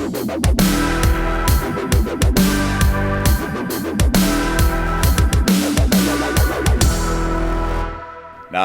Na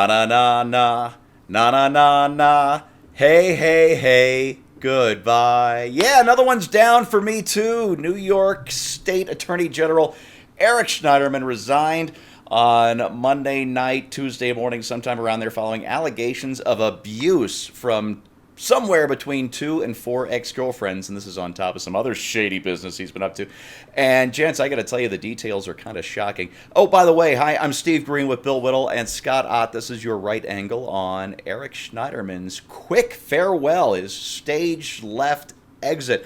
na na na na na na na. Hey hey hey. Goodbye. Yeah, another one's down for me too. New York State Attorney General Eric Schneiderman resigned on Monday night, Tuesday morning, sometime around there, following allegations of abuse from somewhere between 2 and 4 ex-girlfriends, and this is on top of some other shady business he's been up to. And gents, I got to tell you, the details are kind of shocking. Oh, by the way, hi, I'm Steve Green with Bill Whittle and Scott Ott. This is your right angle on Eric Schneiderman's quick farewell, his stage left exit.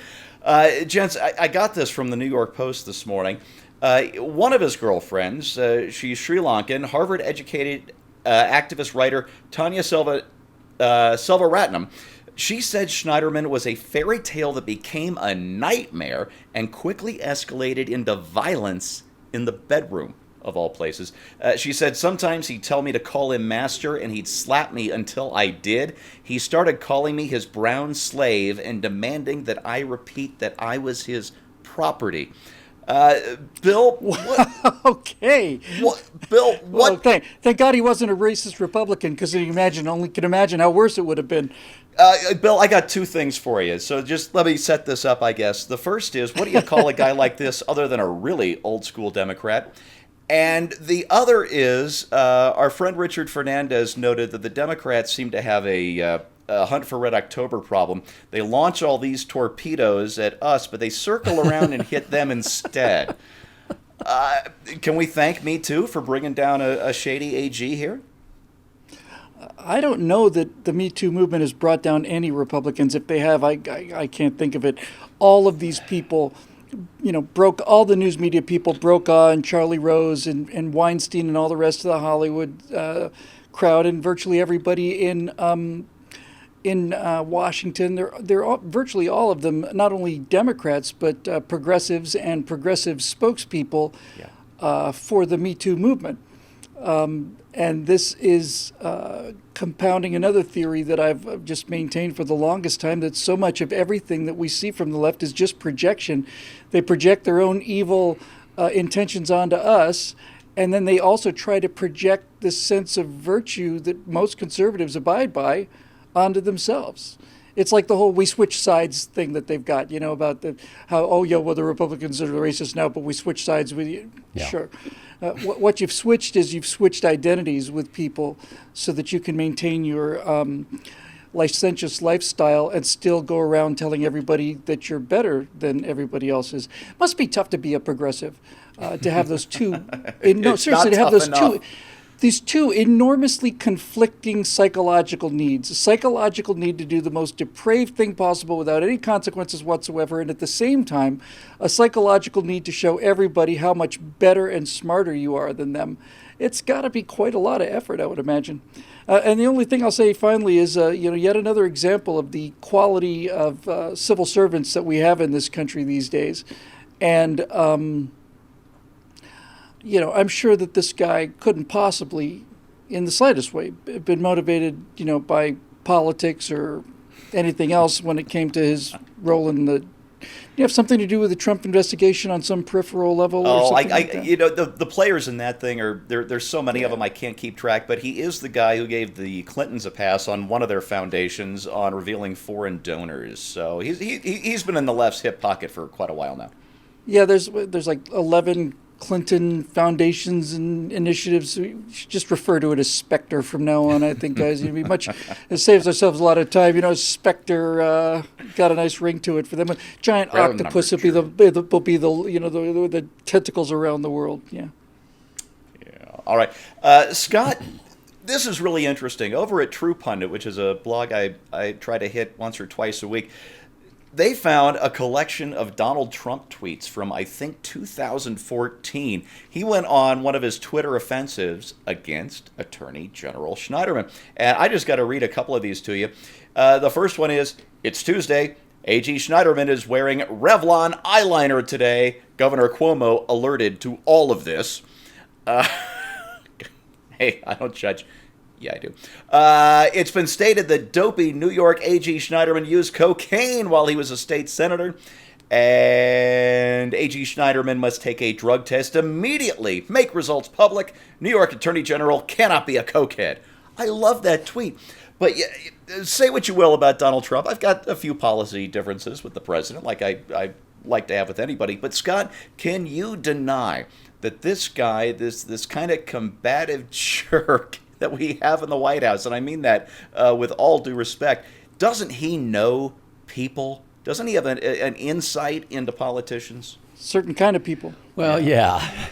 Gents, I got this from the New York Post this morning. One of his girlfriends, she's Sri Lankan, Harvard-educated activist writer Tanya Selvaratnam. She said Schneiderman was a fairy tale that became a nightmare and quickly escalated into violence in the bedroom, of all places. She said, sometimes he'd tell me to call him master and he'd slap me until I did. He started calling me his brown slave and demanding that I repeat that I was his property. Bill, what? Okay. Bill, what? Well, thank God he wasn't a racist Republican, because only can imagine how worse it would have been. Bill, I got two things for you. So just let me set this up, I guess. The first is, what do you call a guy like this other than a really old school Democrat? And the other is, our friend Richard Fernandez noted that the Democrats seem to have a Hunt for Red October problem. They launch all these torpedoes at us, but they circle around and hit them instead. Can we thank Me Too for bringing down a shady AG here? I don't know that the Me Too movement has brought down any Republicans. If they have, I can't think of it. All of these people, all the news media people broke on Charlie Rose and Weinstein and all the rest of the Hollywood crowd, and virtually everybody in Washington. They're all, virtually all of them, not only Democrats, but progressives and progressive spokespeople for the Me Too movement. And this is compounding another theory that I've just maintained for the longest time, that so much of everything that we see from the left is just projection. They project their own evil intentions onto us, and then they also try to project this sense of virtue that most conservatives abide by onto themselves. It's like the whole "we switch sides" thing that they've got, about the the Republicans are racist now, but we switch sides with you. Yeah. Sure. What you've switched is you've switched identities with people so that you can maintain your licentious lifestyle and still go around telling everybody that you're better than everybody else is. Must be tough to be a progressive, to have those two. Seriously, to have those two. These two enormously conflicting psychological needs. A psychological need to do the most depraved thing possible without any consequences whatsoever, and at the same time, a psychological need to show everybody how much better and smarter you are than them. It's got to be quite a lot of effort, I would imagine. And the only thing I'll say finally is, yet another example of the quality of civil servants that we have in this country these days. And I'm sure that this guy couldn't possibly, in the slightest way, been motivated, by politics or anything else when it came to his role in the. Do you have something to do with the Trump investigation on some peripheral level? Or something like that? The players in that thing are there's so many of them I can't keep track. But he is the guy who gave the Clintons a pass on one of their foundations on revealing foreign donors. So he's been in the left's hip pocket for quite a while now. Yeah, there's like 11 Clinton foundations and initiatives. We should just refer to it as Spectre from now on, I think, guys. It'd be much. It saves ourselves a lot of time. Spectre got a nice ring to it for them. A giant octopus will be the tentacles around the world. Yeah. Yeah. All right, Scott. This is really interesting. Over at True Pundit, which is a blog I try to hit once or twice a week, they found a collection of Donald Trump tweets from, I think, 2014. He went on one of his Twitter offensives against Attorney General Schneiderman. And I just got to read a couple of these to you. The first one is, it's Tuesday. AG Schneiderman is wearing Revlon eyeliner today. Governor Cuomo alerted to all of this. Hey, I don't judge. Yeah, I do. It's been stated that dopey New York AG Schneiderman used cocaine while he was a state senator. And AG Schneiderman must take a drug test immediately. Make results public. New York Attorney General cannot be a cokehead. I love that tweet. But say what you will about Donald Trump. I've got a few policy differences with the president, like I like to have with anybody. But Scott, can you deny that this guy, this kind of combative jerk that we have in the White House, and I mean that with all due respect, doesn't he know people? Doesn't he have an insight into politicians? Certain kind of people. Well, yeah.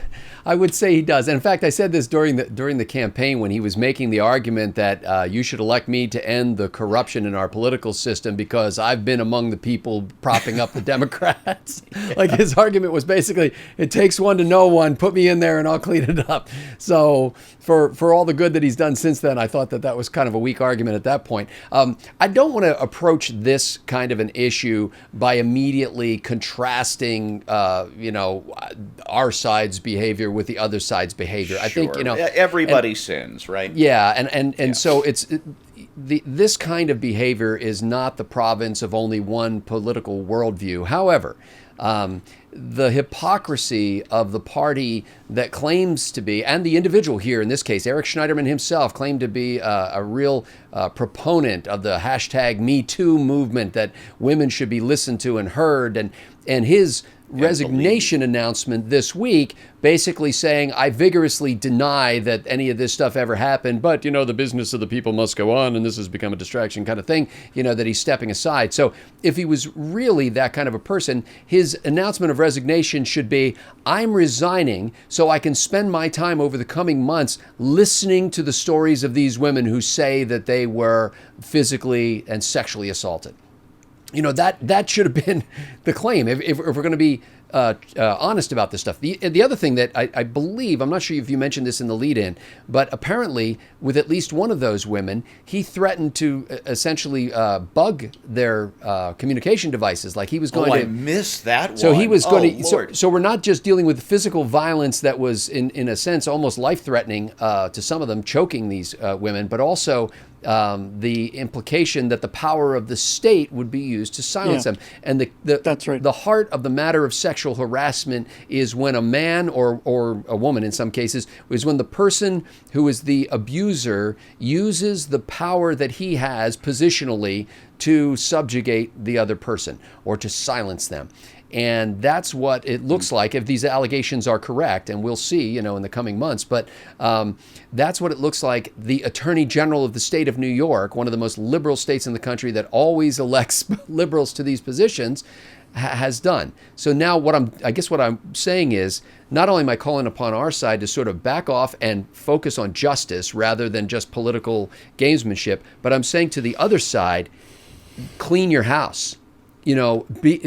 I would say he does. And in fact, I said this during the campaign when he was making the argument that you should elect me to end the corruption in our political system because I've been among the people propping up the Democrats. Like his argument was basically, it takes one to know one, put me in there and I'll clean it up. So for all the good that he's done since then, I thought that was kind of a weak argument at that point. I don't want to approach this kind of an issue by immediately contrasting, our side's behavior with the other side's behavior. Sure. I think, everybody sins, right? Yeah, and so this kind of behavior is not the province of only one political worldview. However, the hypocrisy of the party that claims to be, and the individual here in this case, Eric Schneiderman himself, claimed to be a real proponent of the hashtag Me Too movement, that women should be listened to and heard, and his resignation announcement this week basically saying, I vigorously deny that any of this stuff ever happened, but, the business of the people must go on, and this has become a distraction kind of thing, that he's stepping aside. So if he was really that kind of a person, his announcement of resignation should be, I'm resigning so I can spend my time over the coming months listening to the stories of these women who say that they were physically and sexually assaulted. That should have been the claim if we're going to be honest about this stuff. The other thing that I believe, I'm not sure if you mentioned this in the lead-in, but apparently with at least one of those women, he threatened to essentially bug their communication devices. Like he was going to... I missed that one. So he was going to... Lord. So we're not just dealing with physical violence that was, in a sense, almost life-threatening to some of them, choking these women, but also... the implication that the power of the state would be used to silence them. And that's right. The heart of the matter of sexual harassment is when a man or a woman in some cases, is when the person who is the abuser uses the power that he has positionally to subjugate the other person or to silence them. And that's what it looks like if these allegations are correct, and we'll see, in the coming months. But that's what it looks like the Attorney General of the state of New York, one of the most liberal states in the country that always elects liberals to these positions, has done. So now what I'm saying is, not only am I calling upon our side to sort of back off and focus on justice rather than just political gamesmanship, but I'm saying to the other side, clean your house.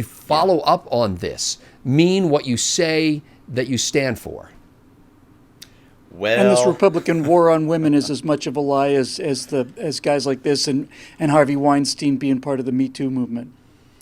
Follow up on this. Mean what you say that you stand for. Well, and this Republican war on women is as much of a lie as guys like this and Harvey Weinstein being part of the Me Too movement.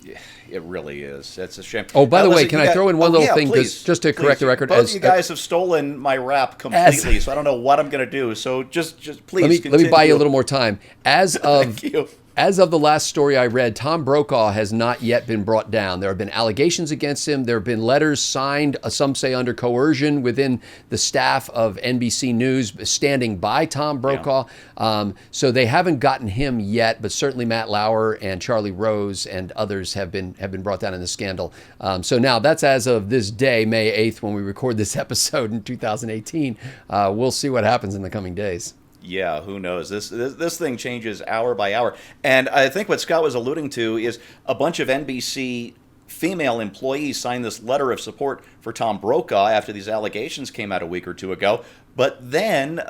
Yeah, it really is. That's a shame. Oh, by the way, can I throw in one little thing just to correct the record? Both you guys have stolen my rap completely, so I don't know what I'm going to do. So just please let me buy you a little more time. Thank you. As of the last story I read, Tom Brokaw has not yet been brought down. There have been allegations against him. There have been letters signed, some say under coercion, within the staff of NBC News standing by Tom Brokaw. Yeah. So they haven't gotten him yet, but certainly Matt Lauer and Charlie Rose and others have been brought down in the scandal. So now that's as of this day, May 8th, when we record this episode in 2018. We'll see what happens in the coming days. Yeah, who knows? This thing changes hour by hour. And I think what Scott was alluding to is a bunch of NBC female employees signed this letter of support for Tom Brokaw after these allegations came out a week or two ago. But then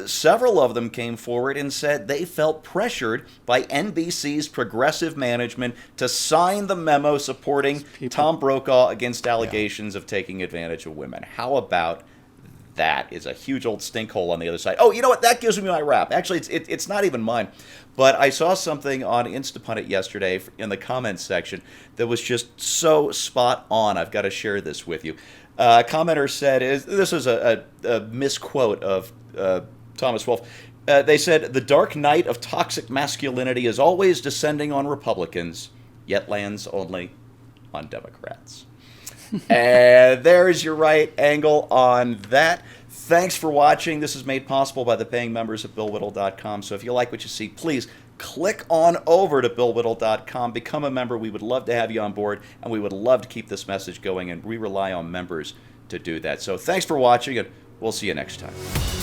several of them came forward and said they felt pressured by NBC's progressive management to sign the memo supporting Tom Brokaw against allegations of taking advantage of women. How about that? Is a huge old stink hole on the other side. Oh, you know what? That gives me my rap. Actually, it's not even mine. But I saw something on Instapundit yesterday in the comments section that was just so spot on. I've got to share this with you. A commenter said, this is a misquote of Thomas Wolfe. They said, the dark night of toxic masculinity is always descending on Republicans, yet lands only on Democrats. And there's your right angle on that. Thanks for watching. This is made possible by the paying members of BillWhittle.com. So if you like what you see, please click on over to BillWhittle.com. Become a member. We would love to have you on board, and we would love to keep this message going, and we rely on members to do that. So thanks for watching, and we'll see you next time.